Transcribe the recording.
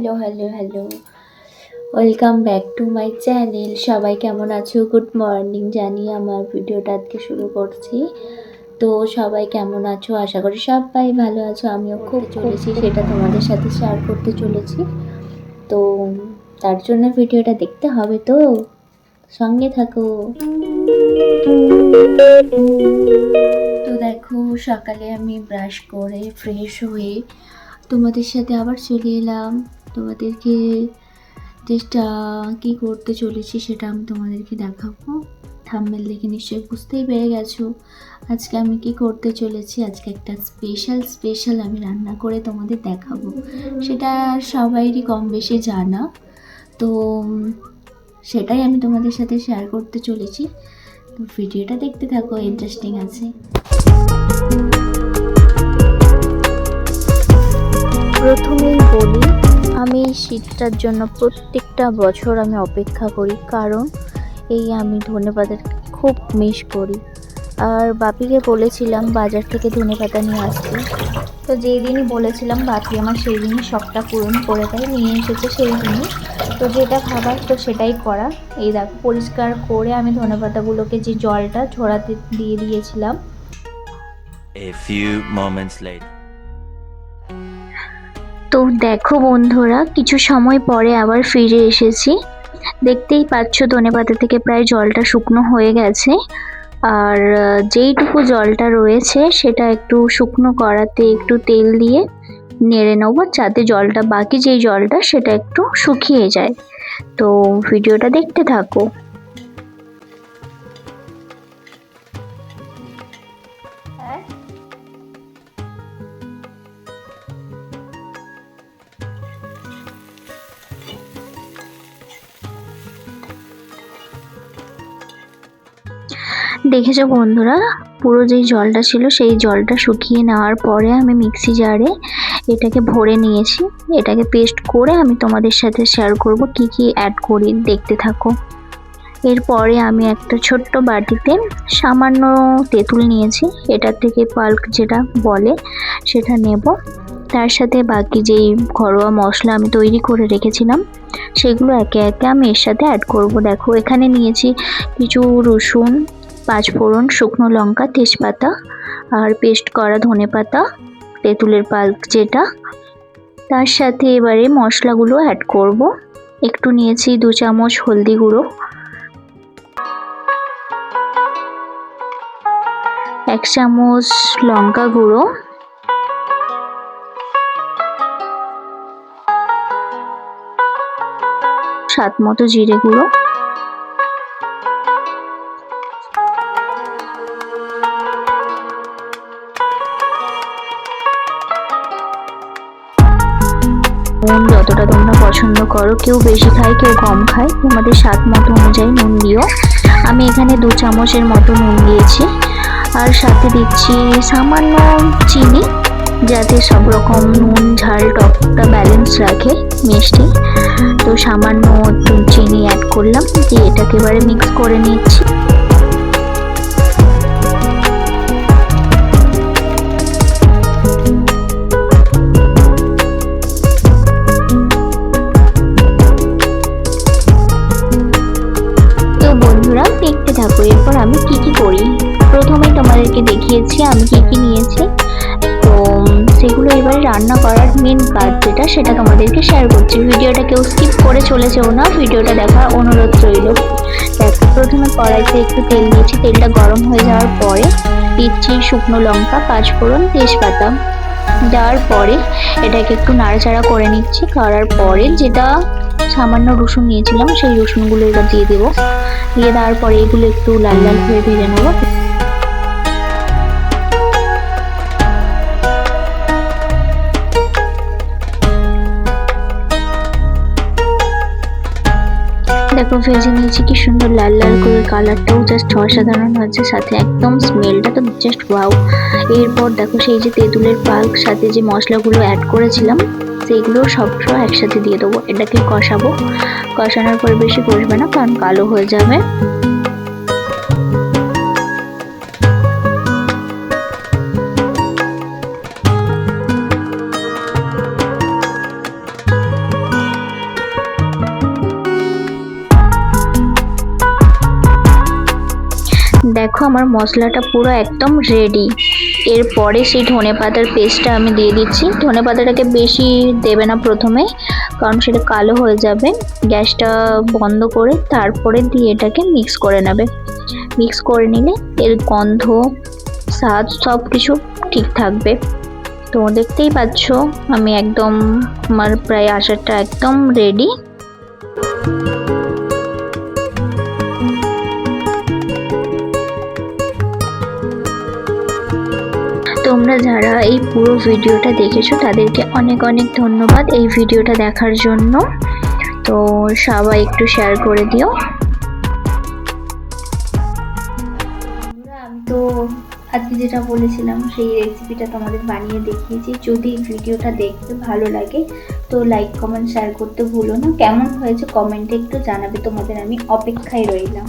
Hello, hello, hello. Welcome back to my channel. সবাই কেমন আছো? গুড মর্নিং জানিয়ে আমার ভিডিওটা আজকে শুরু করছি। তো সবাই কেমন আছো? আশা করি সবাই ভালো আছো। আমিও খুব চলেছি সেটা তোমাদের সাথে শেয়ার করতে চলেছি। তো তার জন্য ভিডিওটা দেখতে হবে তো, সঙ্গে থাকো। তো দেখো, সকালে আমি ব্রাশ করে ফ্রেশ হয়ে তোমাদের সাথে আবার চলে এলাম। তোমাদেরকে চেষ্টা কী করতে চলেছি সেটা আমি তোমাদেরকে দেখাবো। থাম্বনেল দেখে নিশ্চয়ই বুঝতেই পেরে গেছো আজকে আমি কি করতে চলেছি। আজকে একটা স্পেশাল আমি রান্না করে তোমাদের দেখাবো। সেটা সবাইরই কম বেশি জানা, তো সেটাই আমি তোমাদের সাথে শেয়ার করতে চলেছি। তো ভিডিওটা দেখতে থাকো, ইন্টারেস্টিং আছে। প্রথমেই বলি, আমি এই শীতটার জন্য প্রত্যেকটা বছর আমি অপেক্ষা করি, কারণ আমি ধনেপাতা খুব মিস করি। আর বাপিকে বলেছিলাম বাজার থেকে ধনেপাতা নিয়ে আসতে, তো যেই দিনই বলেছিলাম বাপি আমার সেই দিনই শখটা পূরণ করে দেয়, নিয়ে এসেছে সেই দিনই। তো যেটা ভাবার তো সেটাই করা। এই দেখো, পরিষ্কার করে আমি ধনেপাতাগুলোকে যে জলটা ঝরাতে দিয়ে দিয়েছিলাম। A few moments later. তো দেখো বন্ধুরা, কিছু সময় পরে আবার ফিরে এসেছি। দেখতেই পাচ্ছ ধনেপাতা থেকে প্রায় জলটা শুকনো হয়ে গেছে। আর যেইটুকু জলটা রয়েছে সেটা একটু শুকনো করাতে একটু তেল দিয়ে নেড়ে নেবো, যাতে জলটা বাকি যেই জলটা সেটা একটু শুকিয়ে যায়। তো ভিডিওটা দেখতে থাকো। দেখেছো বন্ধুরা, পুরো যেই জলটা ছিল সেই জলটা শুকিয়ে নেওয়ার পরে আমি মিক্সি জারে এটাকে ভরে নিয়েছি। এটাকে পেস্ট করে আমি তোমাদের সাথে শেয়ার করব কি কি অ্যাড করি, দেখতে থাকো। এরপরে আমি একটা ছোট্ট বাটিতে সামান্য তেঁতুল নিয়েছি, এটার থেকে পাল্প যেটা বলে সেটা নেব। তার সাথে বাকি যেই ঘরোয়া মশলা আমি তৈরি করে রেখেছিলাম সেগুলো একে একে আমি এর সাথে অ্যাড করব। দেখো, এখানে নিয়েছি কিছু রসুন, পাঁচফোড়ন, শুকনো লঙ্কা, তেজপাতা আর পেস্ট করা ধনেপাতা, তেঁতুলের পাল্প যেটা। তার সাথে এবারে মশলাগুলো অ্যাড করব। একটু নিয়েছি 2 চামচ হলদি গুঁড়ো, 1 চামচ লঙ্কা গুঁড়ো, স্বাদ মতো জিরে গুঁড়ো, নুন যতটা তোমরা পছন্দ করো, কেউ বেশি খায় কেউ কম খায়, তোমাদের স্বাদ মতো অনুযায়ী নুন দিও। আমি এখানে 2 চামচের মতো নুন দিয়েছি। আর সাথে দিচ্ছি সামান্য চিনি, যাতে সব রকম নুন ঝাল টকটা ব্যালেন্স রাখে মিষ্টি। তো সামান্য একটু চিনি অ্যাড করলাম, দিয়ে এটাকে এবারে মিক্স করে নিচ্ছি। দেখতে থাকো এরপর আমি কি কি করি। প্রথমে তোমাদেরকে দেখিয়েছি আমি কি কি নিয়েছি, তো সেগুলো এবারে রান্না করার মেন কাজ যেটা সেটা তোমাদেরকে শেয়ার করছি। ভিডিওটা কেউ স্কিপ করে চলে যেও না, ভিডিওটা দেখার অনুরোধ রইল। দেখো, প্রথমে কড়াইতে একটু তেল দিয়েছি, তেলটা গরম হয়ে যাওয়ার পরে দিচ্ছি শুকনো লঙ্কা, পাঁচফোড়ন, তেজপাতা। দেওয়ার পরে এটাকে একটু নাড়াচাড়া করে নিচ্ছি। করার পরে যেটা সামান্য রসুন নিয়েছিলাম সেই রসুনগুলো এবার দিয়ে দেবো। দিয়ে দেওয়ার পরে এগুলো একটু লাল লাল করে ভেজে নেবো। দেখো, ভেজে নিয়েছি, কি সুন্দর লাল লাল করে, কালারটাও জাস্ট অসাধারণ হচ্ছে, সাথে একদম স্মেলটা তো জাস্ট ওয়াও। এরপর দেখো, সেই যে তেঁতুলের পাল্প সাথে যে মশলাগুলো অ্যাড করেছিলাম সেইগুলো সব একসাথে দিয়ে দেবো। এটাকে কষাবো। কষানোর পরে বেশি কষবে না, কারণ কালো হয়ে যাবে। দেখো আমার মশলাটা পুরো একদম রেডি। এরপরে সেই ধনেপাতার পেস্টটা আমি দিয়ে দিচ্ছি। ধনেপাতাটাকে বেশি দেবে না প্রথমে, কারণ সেটা কালো হয়ে যাবে। গ্যাসটা বন্ধ করে তারপরে দিয়ে এটাকে মিক্স করে নেবে। মিক্স করে নিলে এর গন্ধ, স্বাদ সব কিছু ঠিক থাকবে। তো দেখতেই পাচ্ছ আমি একদম, আমার প্রায় আচারটা একদম রেডি। তোমরা যারা এই পুরো ভিডিওটা দেখেছো তাদেরকে অনেক অনেক ধন্যবাদ এই ভিডিওটা দেখার জন্য। তো সবাই একটু শেয়ার করে দিও। আমি তো আজকে যেটা বলেছিলাম সেই রেসিপিটা তোমাদের বানিয়ে দেখিয়েছি। যদি ভিডিওটা দেখতে ভালো লাগে তো লাইক কমেন্ট শেয়ার করতে ভুলো না। কেমন হয়েছে কমেন্টে একটু জানাবে, তোমাদের আমি অপেক্ষায় রইলাম।